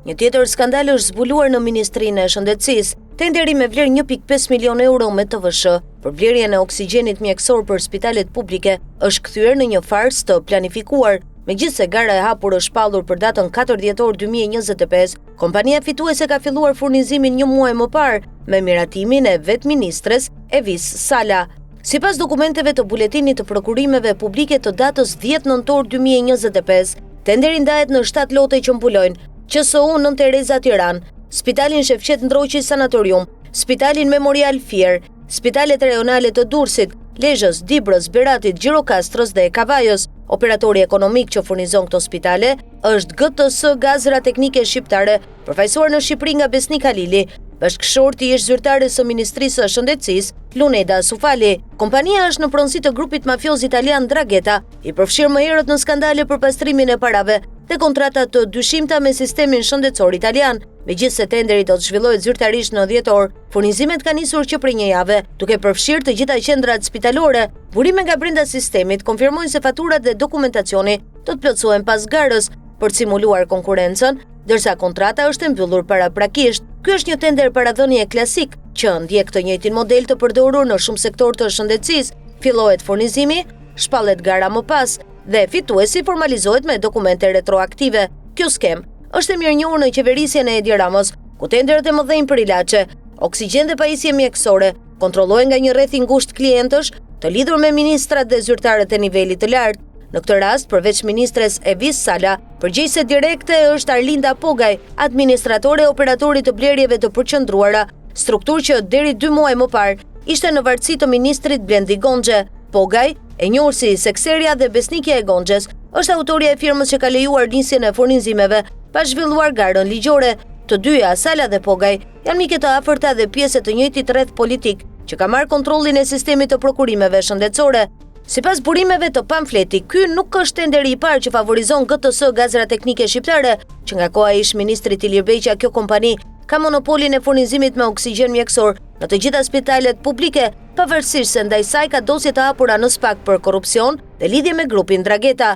Një tjetër skandal është zbuluar në Ministrinë e Shëndetësisë. Tenderi me vlerë 1.5 milion euro me TVSH për blerjen e oksigjenit mjekësor për spitalet publike është kthyer në një farsë të planifikuar. Megjithse gara e hapur është shpallur për datën 4 dhjetor 2025, kompania fituese ka filluar furnizimin një muaj më parë me miratimin e vet ministres Evis Sala. Sipas dokumenteve të buletinit të prokurimeve publike të datës 10 nëntor 2025, tenderi ndahet në 7 lote që mbulojnë QSU Nën Tereza Tiranë, Spitalin Shefqet Ndroqi Sanatorium, Spitalin Memorial Fier, Spitalet Rajonale të Durrësit, Lezhës, Dibrës, Beratit, Gjirokastrës dhe Kavajës. Operatori ekonomik që furnizon këto spitale është GTS Gazra Teknike Shqiptare, përfaqësuar në Shqipëri nga Besnik Halili, bashkëshorti ish zyrtare së Ministrisë së Shëndetësisë, Luneda Sufali. Kompania është në pronësi të grupit mafioz italian Ndrangheta, i përfshirë më herët në skandale për pastrimin e parave dhe kontrata të dyshimta me sistemin shëndetësor italian. Megjithse tenderi do të zhvillohet zyrtarisht në dhjetor, furnizimet kanë nisur që prej një jave, duke përfshirë të gjitha qendrat spitalore. Burime nga brenda sistemit konfirmojnë se faturat dhe dokumentacioni do të plotësohen pas garës për të simuluar konkurrencën, ndërsa kontrata është mbyllur paraprakisht. Ky është një tender paradhënie klasik që ndjek të njëjtin model të përdorur në shumë sektor të shëndetësisë. Fillohet furnizimi, shpallet gara më pas dhe fituesi formalizohet me dokumente retroaktive. Kjo skem është e mirënjohur në qeverisjen e Edi Ramës, ku tenderet e mëdhenj për ilaçe, oksigjen dhe pajisje mjekësore kontrollohen nga një rreth i ngushtë klientësh të lidhur me ministrat dhe zyrtarët e nivelit të lartë. Në këtë rast, përveç ministres Evis Sala, përgjegjëse direkte është Arlinda Pogaj, administratore e operatorit të blerjeve të përqendruara, strukturë që deri 2 muaj më parë ishte në varësi të ministrit Blendi Gonxhe. Pogaj, e njohur si Sekseria dhe Besnikja e Gonxhes, është autoria e firmës që ka lejuar nisjen e furnizimeve pa zhvilluar garën ligjore. Të dyja, Sala dhe Pogaj, janë miqe të afërta dhe pjesë të njëjtit rreth politik që ka marrë kontrollin e sistemit të prokurimeve shëndetësore. Sipas burimeve të pamfletit, ky nuk është tenderi i parë që favorizon GTS Gazra Teknike Shqiptare, që nga koha e ish-ministrit Ilir Beqa kjo kompani ka monopolin e furnizimit me oksigjen mjekësor në të gjitha spitalet publike, pavarësisht se ndaj saj ka dosje të hapura në SPAK për korrupsion dhe lidhje me grupin Ndrangheta.